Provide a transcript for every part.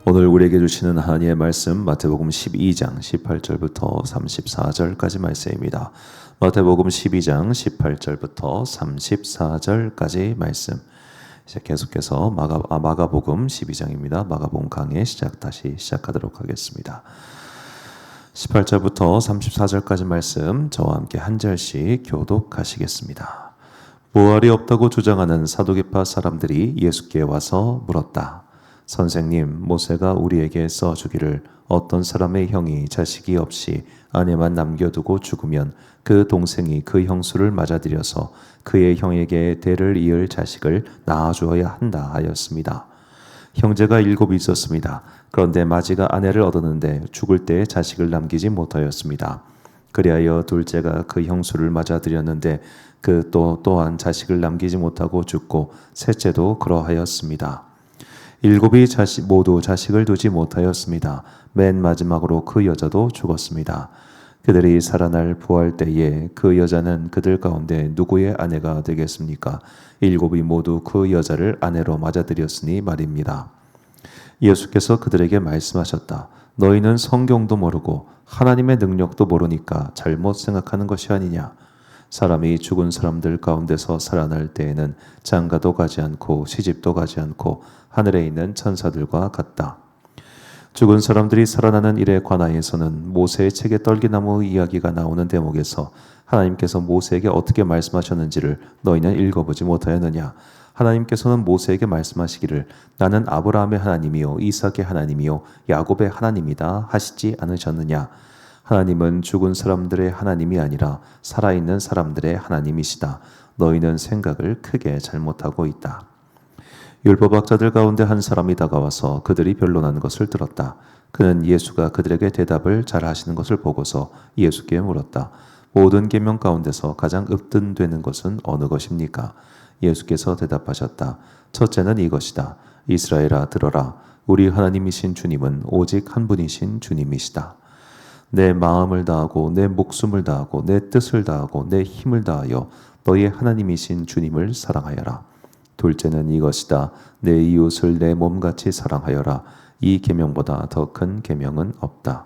오늘 우리에게 주시는 하나님의 말씀 마태복음 12장 18절부터 34절까지 말씀입니다. 마태복음 12장 18절부터 34절까지 말씀. 이제 계속해서 마가복음 12장입니다. 마가복음 강의 다시 시작하도록 하겠습니다. 18절부터 34절까지 말씀 저와 함께 한 절씩 교독하시겠습니다. 부활이 없다고 주장하는 사두개파 사람들이 예수께 와서 물었다. 선생님, 모세가 우리에게 써주기를 어떤 사람의 형이 자식이 없이 아내만 남겨두고 죽으면 그 동생이 그 형수를 맞아들여서 그의 형에게 대를 이을 자식을 낳아주어야 한다 하였습니다. 형제가 7이 있었습니다. 그런데 마지가 아내를 얻었는데 죽을 때 자식을 남기지 못하였습니다. 그리하여 둘째가 그 형수를 맞아들였는데 그 또한 자식을 남기지 못하고 죽고 셋째도 그러하였습니다. 7이 모두 자식을 두지 못하였습니다. 맨 마지막으로 그 여자도 죽었습니다. 그들이 살아날 부활 때에 그 여자는 그들 가운데 누구의 아내가 되겠습니까? 7이 모두 그 여자를 아내로 맞아들였으니 말입니다. 예수께서 그들에게 말씀하셨다. 너희는 성경도 모르고 하나님의 능력도 모르니까 잘못 생각하는 것이 아니냐. 사람이 죽은 사람들 가운데서 살아날 때에는 장가도 가지 않고 시집도 가지 않고 하늘에 있는 천사들과 같다. 죽은 사람들이 살아나는 일에 관하여서는 모세의 책에 떨기나무 이야기가 나오는 대목에서 하나님께서 모세에게 어떻게 말씀하셨는지를 너희는 읽어보지 못하였느냐. 하나님께서는 모세에게 말씀하시기를 나는 아브라함의 하나님이요 이삭의 하나님이요 야곱의 하나님이다 하시지 않으셨느냐. 하나님은 죽은 사람들의 하나님이 아니라 살아있는 사람들의 하나님이시다. 너희는 생각을 크게 잘못하고 있다. 율법학자들 가운데 한 사람이 다가와서 그들이 변론하는 것을 들었다. 그는 예수가 그들에게 대답을 잘 하시는 것을 보고서 예수께 물었다. 모든 계명 가운데서 가장 으뜸되는 것은 어느 것입니까? 예수께서 대답하셨다. 첫째는 이것이다. 이스라엘아 들어라. 우리 하나님이신 주님은 오직 한 분이신 주님이시다. 내 마음을 다하고 내 목숨을 다하고 내 뜻을 다하고 내 힘을 다하여 너의 하나님이신 주님을 사랑하여라. 둘째는 이것이다. 내 이웃을 내 몸같이 사랑하여라. 이 계명보다 더 큰 계명은 없다.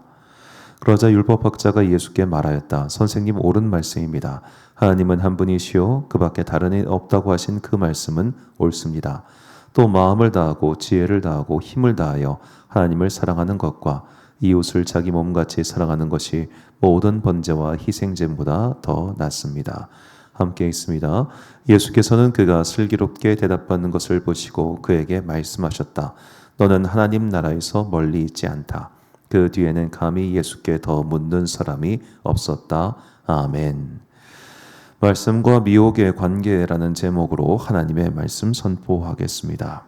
그러자 율법학자가 예수께 말하였다. 선생님 옳은 말씀입니다. 하나님은 한 분이시요 그 밖에 다른 이 없다고 하신 그 말씀은 옳습니다. 또 마음을 다하고 지혜를 다하고 힘을 다하여 하나님을 사랑하는 것과 이웃을 자기 몸같이 사랑하는 것이 모든 번제와 희생제보다 더 낫습니다. 함께 있습니다. 예수께서는 그가 슬기롭게 대답받는 것을 보시고 그에게 말씀하셨다. 너는 하나님 나라에서 멀리 있지 않다. 그 뒤에는 감히 예수께 더 묻는 사람이 없었다. 아멘. 말씀과 미혹의 관계라는 제목으로 하나님의 말씀 선포하겠습니다.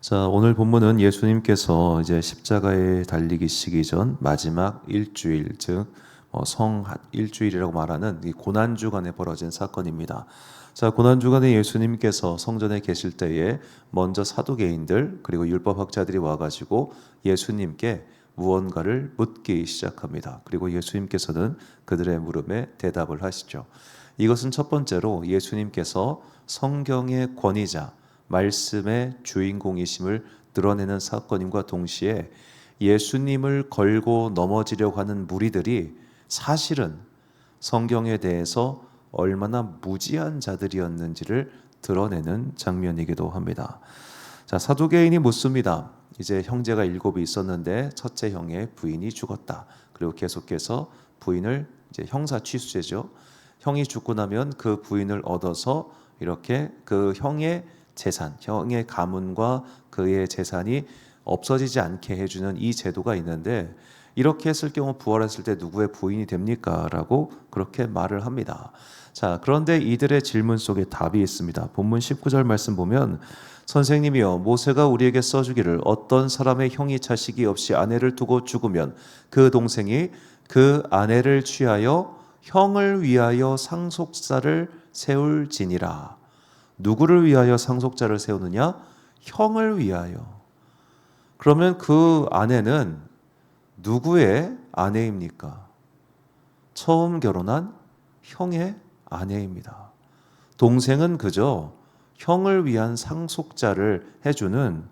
자, 오늘 본문은 예수님께서 이제 십자가에 달리기 시기 전 마지막 일주일, 즉 성 일주일이라고 말하는 이 고난 주간에 벌어진 사건입니다. 자, 고난 주간에 예수님께서 성전에 계실 때에 먼저 사두개인들 그리고 율법학자들이 와가지고 예수님께 무언가를 묻기 시작합니다. 그리고 예수님께서는 그들의 물음에 대답을 하시죠. 이것은 첫 번째로 예수님께서 성경의 권위자, 말씀의 주인공이심을 드러내는 사건임과 동시에 예수님을 걸고 넘어지려고 하는 무리들이 사실은 성경에 대해서 얼마나 무지한 자들이었는지를 드러내는 장면이기도 합니다. 자, 사두개인이 묻습니다. 이제 형제가 7이 있었는데 첫째 형의 부인이 죽었다. 그리고 계속해서 부인을 이제 형사 취수제죠. 형이 죽고 나면 그 부인을 얻어서 이렇게 그 형의 재산, 형의 가문과 그의 재산이 없어지지 않게 해주는 이 제도가 있는데 이렇게 했을 경우 부활했을 때 누구의 부인이 됩니까? 라고 그렇게 말을 합니다. 자, 그런데 이들의 질문 속에 답이 있습니다. 본문 19절 말씀 보면 선생님이여 모세가 우리에게 써주기를 어떤 사람의 형이 자식이 없이 아내를 두고 죽으면 그 동생이 그 아내를 취하여 형을 위하여 상속자를 세울지니라. 누구를 위하여 상속자를 세우느냐? 형을 위하여. 그러면 그 아내는 누구의 아내입니까? 처음 결혼한 형의 아내입니다. 동생은 그저 형을 위한 상속자를 해주는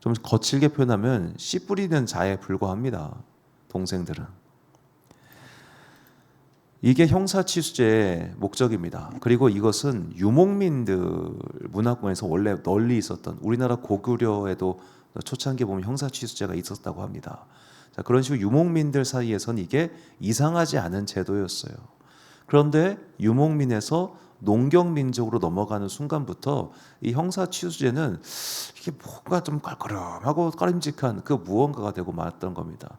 좀 거칠게 표현하면 씨 뿌리는 자에 불과합니다. 동생들은. 이게 형사취수죄의 목적입니다. 그리고 이것은 유목민들 문화권에서 원래 널리 있었던, 우리나라 고구려에도 초창기에 보면 형사취수죄가 있었다고 합니다. 자, 그런 식으로 유목민들 사이에서는 이게 이상하지 않은 제도였어요. 그런데 유목민에서 농경민족으로 넘어가는 순간부터 이 형사취수죄는 이게 뭔가 좀 깔끔하고 꺼림직한 그 무언가가 되고 말았던 겁니다.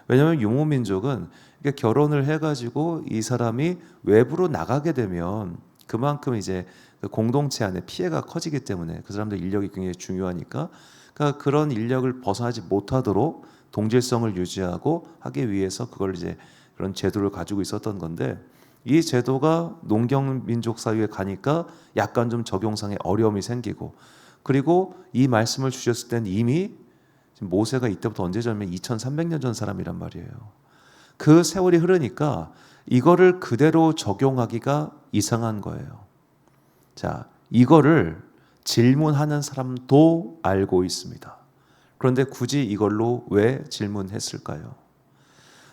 왜냐하면 유목민족은 이게 결혼을 해가지고 이 사람이 외부로 나가게 되면 그만큼 이제 그 공동체 안에 피해가 커지기 때문에 그 사람들 인력이 굉장히 중요하니까, 그러니까 그런 인력을 벗어나지 못하도록 동질성을 유지하고 하기 위해서 그걸 이제 그런 제도를 가지고 있었던 건데, 이 제도가 농경민족 사회에 가니까 약간 좀 적용상의 어려움이 생기고, 그리고 이 말씀을 주셨을 때는 이미 모세가 이때부터 언제 전면 2300년 전 사람이란 말이에요. 그 세월이 흐르니까 이거를 그대로 적용하기가 이상한 거예요. 자, 이거를 질문하는 사람도 알고 있습니다. 그런데 굳이 이걸로 왜 질문했을까요?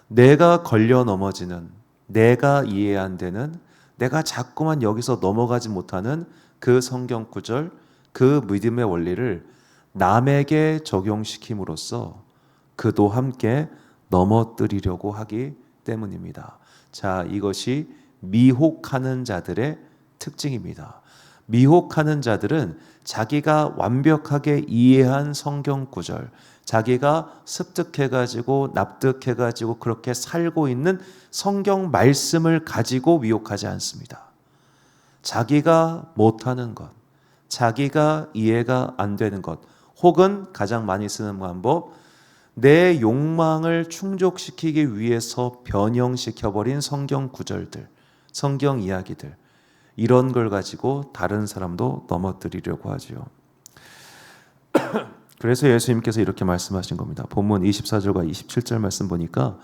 내가 걸려 넘어지는, 내가 이해 안 되는, 내가 자꾸만 여기서 넘어가지 못하는 그 성경 구절, 그 믿음의 원리를 남에게 적용시킴으로써 그도 함께 넘어뜨리려고 하기 때문입니다. 자, 이것이 미혹하는 자들의 특징입니다. 미혹하는 자들은 자기가 완벽하게 이해한 성경 구절, 자기가 습득해가지고 납득해가지고 그렇게 살고 있는 성경 말씀을 가지고 미혹하지 않습니다. 자기가 못하는 것, 자기가 이해가 안 되는 것, 혹은 가장 많이 쓰는 방법, 내 욕망을 충족시키기 위해서 변형시켜버린 성경 구절들, 성경 이야기들, 이런 걸 가지고 다른 사람도 넘어뜨리려고 하죠. 그래서 예수님께서 이렇게 말씀하신 겁니다. 본문 24절과 27절 말씀 보니까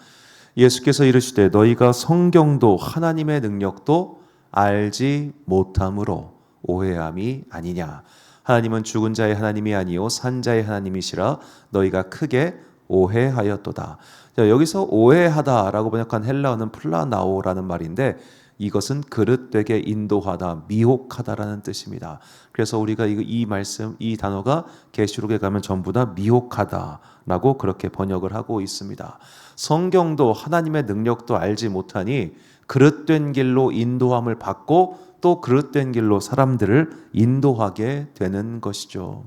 예수께서 이르시되 너희가 성경도 하나님의 능력도 알지 못함으로 오해함이 아니냐. 하나님은 죽은 자의 하나님이 아니요 산 자의 하나님이시라 너희가 크게 오해하였도다. 자, 여기서 오해하다라고 번역한 헬라어는 플라나오라는 말인데, 이것은 그릇되게 인도하다, 미혹하다라는 뜻입니다. 그래서 우리가 이 말씀, 이 단어가 계시록에 가면 전부 다 미혹하다라고 그렇게 번역을 하고 있습니다. 성경도 하나님의 능력도 알지 못하니 그릇된 길로 인도함을 받고 또 그릇된 길로 사람들을 인도하게 되는 것이죠.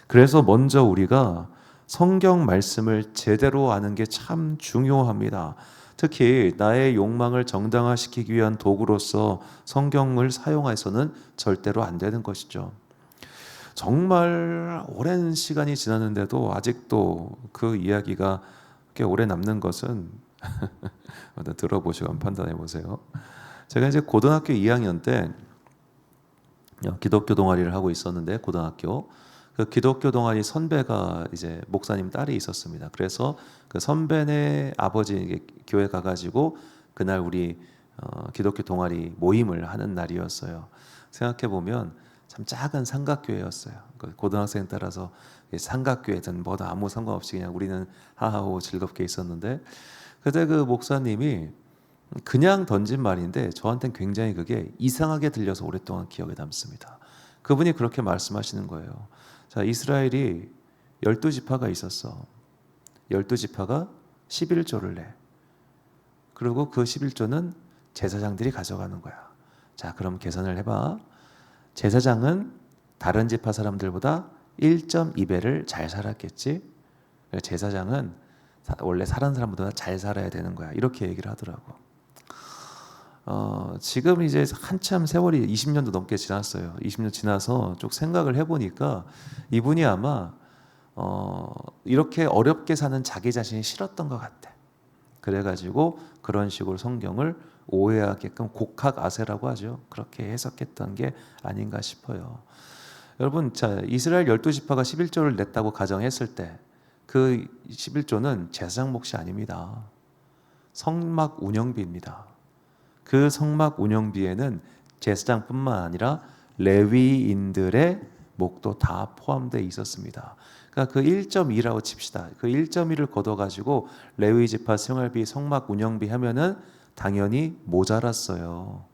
그래서 먼저 우리가 성경 말씀을 제대로 아는 게 참 중요합니다. 특히 나의 욕망을 정당화시키기 위한 도구로서 성경을 사용해서는 절대로 안 되는 것이죠. 정말 오랜 시간이 지났는데도 아직도 그 이야기가 꽤 오래 남는 것은 들어보시고 한번 판단해 보세요. 제가 이제 고등학교 2학년 때 기독교 동아리를 하고 있었는데, 고등학교 그 기독교 동아리 선배가 이제 목사님 딸이 있었습니다. 그래서 그 선배네 아버지 교회 가가지고 그날 우리 기독교 동아리 모임을 하는 날이었어요. 생각해 보면 참 작은 삼각교회였어요. 고등학생 따라서 삼각교회든 뭐든 아무 상관없이 그냥 우리는 하하호 즐겁게 있었는데, 그때 그 목사님이 그냥 던진 말인데 저한테는 굉장히 그게 이상하게 들려서 오랫동안 기억에 남습니다. 그분이 그렇게 말씀하시는 거예요. 자, 이스라엘이 12지파가 있었어. 12지파가 11조를 내. 그리고 그 11조는 제사장들이 가져가는 거야. 자, 그럼 계산을 해봐. 제사장은 다른 지파 사람들보다 1.2배를 잘 살았겠지. 제사장은 원래 사는 사람보다 잘 살아야 되는 거야. 이렇게 얘기를 하더라고. 지금 이제 한참 세월이 20년도 넘게 지났어요. 20년 지나서 쭉 생각을 해보니까 이분이 아마 이렇게 어렵게 사는 자기 자신이 싫었던 것 같아. 그래가지고 그런 식으로 성경을 오해하게끔 곡학아세라고 하죠. 그렇게 해석했던 게 아닌가 싶어요. 여러분, 자, 이스라엘 12지파가 11조를 냈다고 가정했을 때 그 11조는 제사장 몫이 아닙니다. 성막 운영비입니다. 그 성막 운영비에는 제사장뿐만 아니라 레위인들의 목도 다 포함되어 있었습니다. 그러니까 그 1.2라고 칩시다. 그 1.2를 걷어가지고 레위 지파 생활비, 성막 운영비 하면은 당연히 모자랐어요.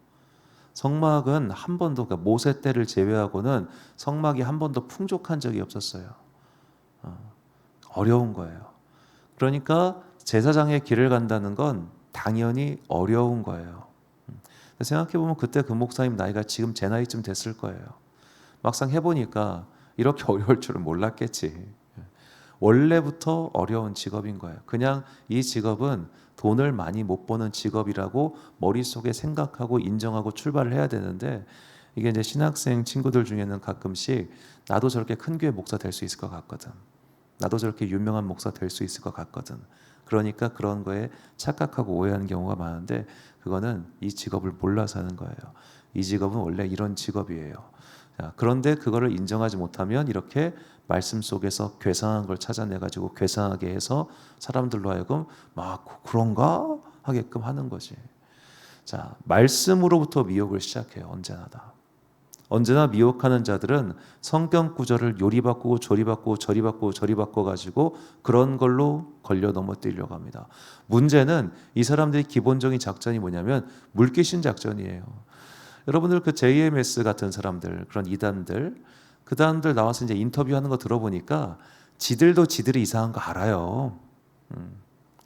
성막은 한 번도, 그러니까 모세 때를 제외하고는 성막이 한 번도 풍족한 적이 없었어요. 어려운 거예요. 그러니까 제사장의 길을 간다는 건 당연히 어려운 거예요. 생각해보면 그때 그 목사님 나이가 지금 제 나이쯤 됐을 거예요. 막상 해보니까 이렇게 어려울 줄은 몰랐겠지. 원래부터 어려운 직업인 거예요. 그냥 이 직업은 돈을 많이 못 버는 직업이라고 머릿속에 생각하고 인정하고 출발을 해야 되는데, 이게 이제 신학생 친구들 중에는 가끔씩 나도 저렇게 큰 교회 목사 될 수 있을 것 같거든, 나도 저렇게 유명한 목사 될 수 있을 것 같거든, 그러니까 그런 거에 착각하고 오해하는 경우가 많은데, 그거는 이 직업을 몰라서 하는 거예요. 이 직업은 원래 이런 직업이에요. 자, 그런데 그거를 인정하지 못하면 이렇게 말씀 속에서 괴상한 걸 찾아내가지고 괴상하게 해서 사람들로 하여금 막 그런가 하게끔 하는 거지. 자, 말씀으로부터 미혹을 시작해요. 언제나 다. 언제나 미혹하는 자들은 성경 구절을 요리 바꾸고 조리 바꾸고 저리 바꾸고 저리 바꿔 가지고 그런 걸로 걸려 넘어뜨리려고 합니다. 문제는 이 사람들이 기본적인 작전이 뭐냐면 물귀신 작전이에요. 여러분들 그 JMS 같은 사람들, 그런 이단들, 그 사람들 나와서 이제 인터뷰하는 거 들어보니까 지들도 지들이 이상한 거 알아요.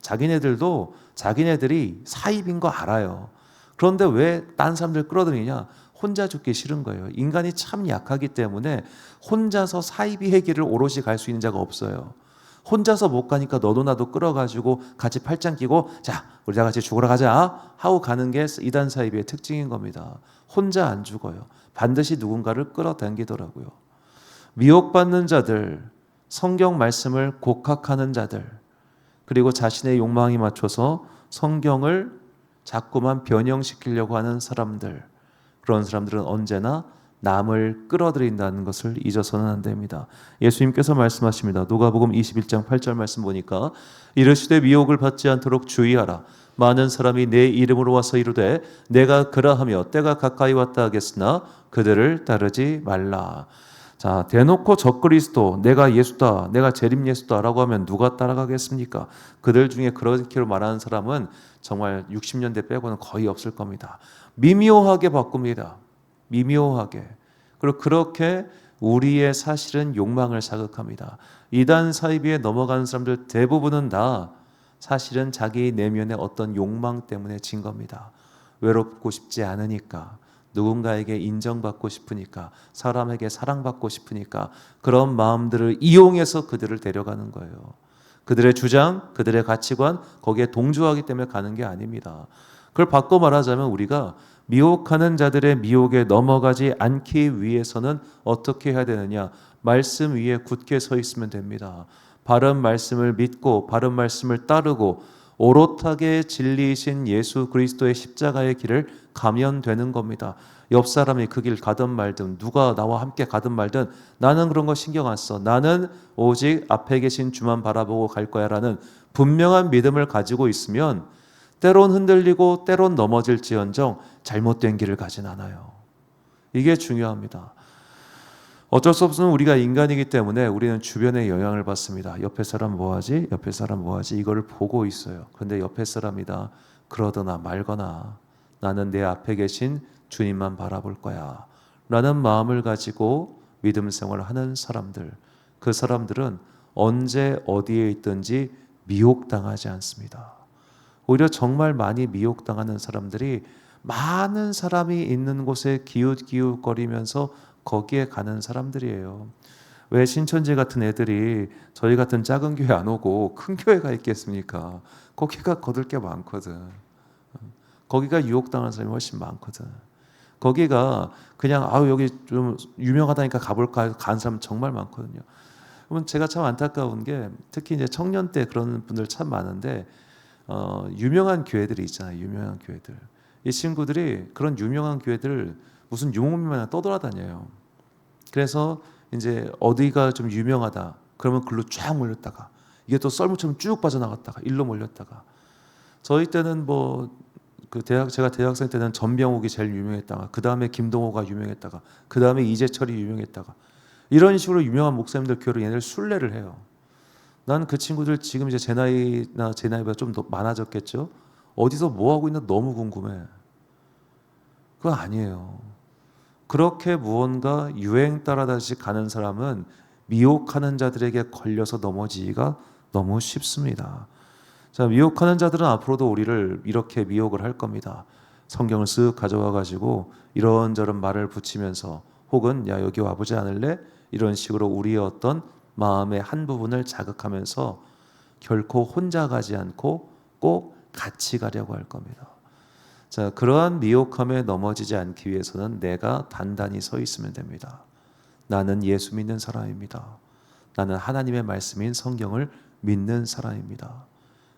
자기네들도 자기네들이 사입인 거 알아요. 그런데 왜 딴 사람들 끌어들이냐? 혼자 죽기 싫은 거예요. 인간이 참 약하기 때문에 혼자서 사이비의 길을 오롯이 갈 수 있는 자가 없어요. 혼자서 못 가니까 너도 나도 끌어가지고 같이 팔짱 끼고 자 우리 다 같이 죽으러 가자 하고 가는 게 이단 사이비의 특징인 겁니다. 혼자 안 죽어요. 반드시 누군가를 끌어당기더라고요. 미혹받는 자들, 성경 말씀을 곡학하는 자들, 그리고 자신의 욕망에 맞춰서 성경을 자꾸만 변형시키려고 하는 사람들, 그런 사람들은 언제나 남을 끌어들인다는 것을 잊어서는 안 됩니다. 예수님께서 말씀하십니다. 누가복음 21장 8절 말씀 보니까 이르시되 미혹을 받지 않도록 주의하라. 많은 사람이 내 이름으로 와서 이르되 내가 그러하며 때가 가까이 왔다 하겠으나 그들을 따르지 말라. 자, 대놓고 적그리스도, 내가 예수다, 내가 재림 예수다라고 하면 누가 따라가겠습니까? 그들 중에 그렇게 말하는 사람은 정말 60년대 빼고는 거의 없을 겁니다. 미묘하게 바꿉니다. 미묘하게. 그리고 그렇게 우리의 사실은 욕망을 자극합니다. 이단 사이비에 넘어가는 사람들 대부분은 다 사실은 자기 내면의 어떤 욕망 때문에 진 겁니다. 외롭고 싶지 않으니까, 누군가에게 인정받고 싶으니까, 사람에게 사랑받고 싶으니까 그런 마음들을 이용해서 그들을 데려가는 거예요. 그들의 주장, 그들의 가치관, 거기에 동조하기 때문에 가는 게 아닙니다. 그걸 바꿔 말하자면 우리가 미혹하는 자들의 미혹에 넘어가지 않기 위해서는 어떻게 해야 되느냐? 말씀 위에 굳게 서 있으면 됩니다. 바른 말씀을 믿고 바른 말씀을 따르고 오롯하게 진리이신 예수 그리스도의 십자가의 길을 가면 되는 겁니다. 옆 사람이 그 길 가든 말든, 누가 나와 함께 가든 말든 나는 그런 거 신경 안 써. 나는 오직 앞에 계신 주만 바라보고 갈 거야 라는 분명한 믿음을 가지고 있으면 때론 흔들리고 때론 넘어질지언정 잘못된 길을 가진 않아요. 이게 중요합니다. 어쩔 수 없으면 우리가 인간이기 때문에 우리는 주변의 영향을 받습니다. 옆에 사람 뭐하지? 옆에 사람 뭐하지? 이거를 보고 있어요. 그런데 옆에 사람이다 그러거나 말거나 나는 내 앞에 계신 주님만 바라볼 거야 라는 마음을 가지고 믿음 생활을 하는 사람들, 그 사람들은 언제 어디에 있든지 미혹당하지 않습니다. 오히려 정말 많이 미혹당하는 사람들이 많은 사람이 있는 곳에 기웃기웃거리면서 거기에 가는 사람들이에요. 왜 신천지 같은 애들이 저희 같은 작은 교회 안 오고 큰 교회 가 있겠습니까? 거기가 거둘 게 많거든. 거기가 유혹당하는 사람이 훨씬 많거든. 거기가 그냥 여기 좀 유명하다니까 가볼까 간 사람 정말 많거든요. 그러면 제가 참 안타까운 게 특히 이제 청년 때 그런 분들 참 많은데 유명한 교회들이 있잖아요. 유명한 교회들. 이 친구들이 그런 유명한 교회들 무슨 유목민만 떠돌아다녀요. 그래서 이제 어디가 좀 유명하다 그러면 글로 쫙 몰렸다가 이게 또 썰물처럼 쭉 빠져나갔다가 일로 몰렸다가 저희 때는 뭐 그 제가 대학생 때는 전병욱이 제일 유명했다가 그 다음에 김동호가 유명했다가 그 다음에 이재철이 유명했다가 이런 식으로 유명한 목사님들 교회로 얘네를 순례를 해요. 난 그 친구들 지금 이제 제 나이보다 좀 더 많아졌겠죠. 어디서 뭐 하고 있나 너무 궁금해. 그거 아니에요. 그렇게 무언가 유행 따라다시 가는 사람은 미혹하는 자들에게 걸려서 넘어지기가 너무 쉽습니다. 자, 미혹하는 자들은 앞으로도 우리를 이렇게 미혹을 할 겁니다. 성경을 쓱 가져와 가지고 이런저런 말을 붙이면서 혹은 야 여기 와보지 않을래? 이런 식으로 우리의 어떤 마음의 한 부분을 자극하면서 결코 혼자 가지 않고 꼭 같이 가려고 할 겁니다. 자, 그러한 미혹함에 넘어지지 않기 위해서는 내가 단단히 서 있으면 됩니다. 나는 예수 믿는 사람입니다. 나는 하나님의 말씀인 성경을 믿는 사람입니다.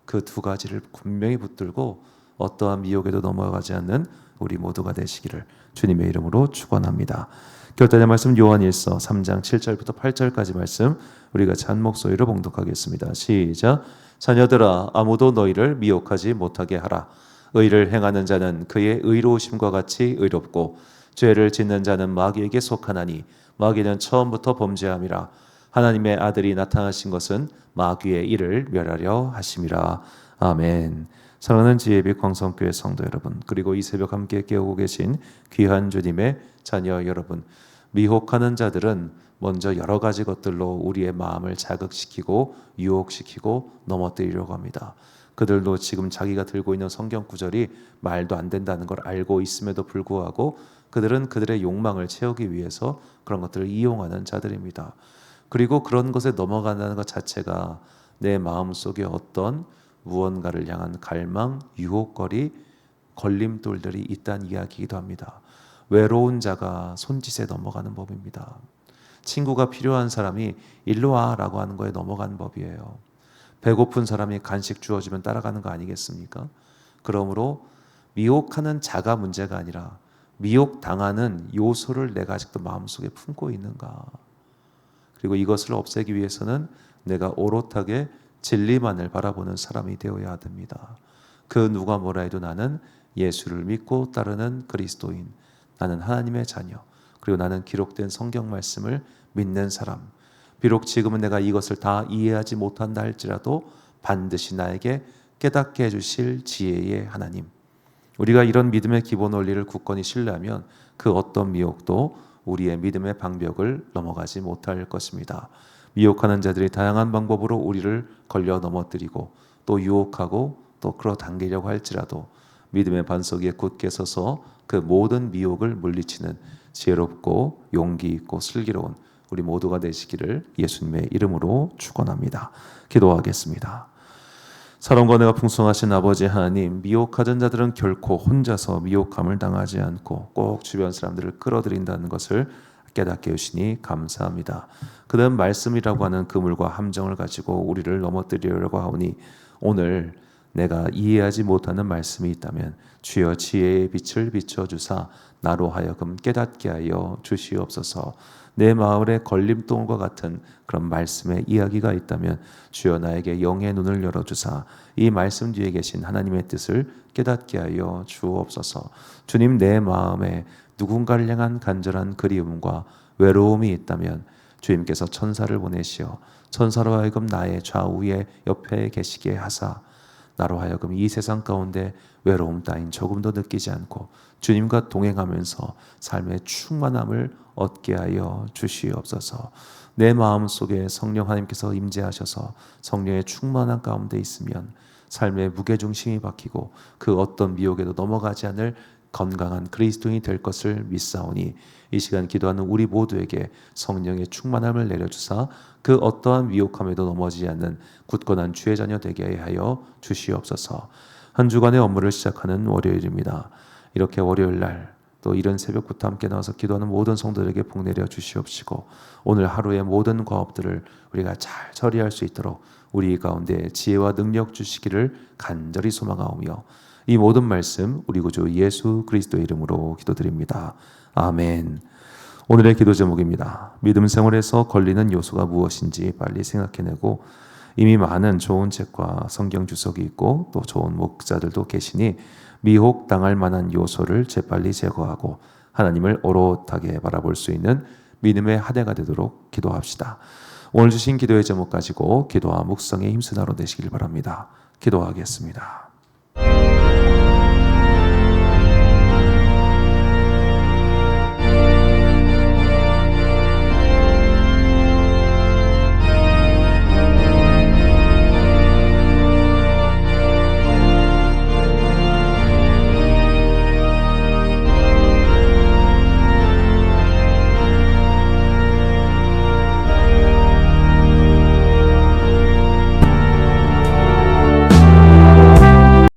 그 두 가지를 분명히 붙들고 어떠한 미혹에도 넘어가지 않는 우리 모두가 되시기를 주님의 이름으로 축원합니다. 결단의 말씀 요한일서 3장 7절부터 8절까지 말씀 우리가 찬 목소리로 봉독하겠습니다. 시작. 자녀들아 아무도 너희를 미혹하지 못하게 하라. 의를 행하는 자는 그의 의로우심과 같이 의롭고 죄를 짓는 자는 마귀에게 속하나니 마귀는 처음부터 범죄함이라. 하나님의 아들이 나타나신 것은 마귀의 일을 멸하려 하심이라. 아멘. 사랑하는 지혜빛 광성교회 성도 여러분, 그리고 이 새벽 함께 깨우고 계신 귀한 주님의 자녀 여러분, 미혹하는 자들은 먼저 여러 가지 것들로 우리의 마음을 자극시키고 유혹시키고 넘어뜨리려고 합니다. 그들도 지금 자기가 들고 있는 성경 구절이 말도 안 된다는 걸 알고 있음에도 불구하고 그들은 그들의 욕망을 채우기 위해서 그런 것들을 이용하는 자들입니다. 그리고 그런 것에 넘어간다는 것 자체가 내 마음속에 어떤 무언가를 향한 갈망, 유혹거리, 걸림돌들이 있다는 이야기이기도 합니다. 외로운 자가 손짓에 넘어가는 법입니다. 친구가 필요한 사람이 일로 와라고 하는 거에 넘어가는 법이에요. 배고픈 사람이 간식 주어주면 따라가는 거 아니겠습니까? 그러므로 미혹하는 자가 문제가 아니라 미혹당하는 요소를 내가 아직도 마음속에 품고 있는가. 그리고 이것을 없애기 위해서는 내가 오롯하게 진리만을 바라보는 사람이 되어야 됩니다. 그 누가 뭐라 해도 나는 예수를 믿고 따르는 그리스도인, 나는 하나님의 자녀, 그리고 나는 기록된 성경 말씀을 믿는 사람. 비록 지금은 내가 이것을 다 이해하지 못한다 할지라도 반드시 나에게 깨닫게 해주실 지혜의 하나님. 우리가 이런 믿음의 기본 원리를 굳건히 신뢰하면 그 어떤 미혹도 우리의 믿음의 방벽을 넘어가지 못할 것입니다. 미혹하는 자들이 다양한 방법으로 우리를 걸려 넘어뜨리고 또 유혹하고 또 끌어당기려고 할지라도 믿음의 반석 위에 굳게 서서 그 모든 미혹을 물리치는 지혜롭고 용기 있고 슬기로운 우리 모두가 되시기를 예수님의 이름으로 축원합니다. 기도하겠습니다. 사랑과 은혜가 풍성하신 아버지 하나님, 미혹하던 자들은 결코 혼자서 미혹함을 당하지 않고 꼭 주변 사람들을 끌어들인다는 것을 깨닫게 해주시니 감사합니다. 그다음 말씀이라고 하는 그물과 함정을 가지고 우리를 넘어뜨리려고 하오니 오늘 내가 이해하지 못하는 말씀이 있다면 주여 지혜의 빛을 비춰주사 나로 하여금 깨닫게 하여 주시옵소서. 내 마을에 걸림돌과 같은 그런 말씀의 이야기가 있다면 주여 나에게 영의 눈을 열어주사 이 말씀 뒤에 계신 하나님의 뜻을 깨닫게 하여 주옵소서. 주님, 내 마음에 누군가를 향한 간절한 그리움과 외로움이 있다면 주님께서 천사를 보내시어 천사로 하여금 나의 좌우에 옆에 계시게 하사 나로 하여금 이 세상 가운데 외로움 따윈 조금도 느끼지 않고 주님과 동행하면서 삶의 충만함을 얻게 하여 주시옵소서. 내 마음속에 성령 하나님께서 임재하셔서 성령의 충만한 가운데 있으면 삶의 무게중심이 바뀌고 그 어떤 미혹에도 넘어가지 않을 건강한 그리스도인이 될 것을 믿사오니 이 시간 기도하는 우리 모두에게 성령의 충만함을 내려주사 그 어떠한 미혹함에도 넘어지지 않는 굳건한 주의 자녀 되게 하여 주시옵소서. 한 주간의 업무를 시작하는 월요일입니다. 이렇게 월요일 날 또 이른 새벽부터 함께 나와서 기도하는 모든 성도들에게 복 내려 주시옵시고 오늘 하루의 모든 과업들을 우리가 잘 처리할 수 있도록 우리 가운데 지혜와 능력 주시기를 간절히 소망하오며 이 모든 말씀 우리 구주 예수 그리스도의 이름으로 기도드립니다. 아멘. 오늘의 기도 제목입니다. 믿음 생활에서 걸리는 요소가 무엇인지 빨리 생각해내고 이미 많은 좋은 책과 성경 주석이 있고 또 좋은 목자들도 계시니 미혹당할 만한 요소를 재빨리 제거하고 하나님을 오롯하게 바라볼 수 있는 믿음의 한 해가 되도록 기도합시다. 오늘 주신 기도의 제목 가지고 기도와 묵상의 힘쓰는 하루 되시길 바랍니다. 기도하겠습니다.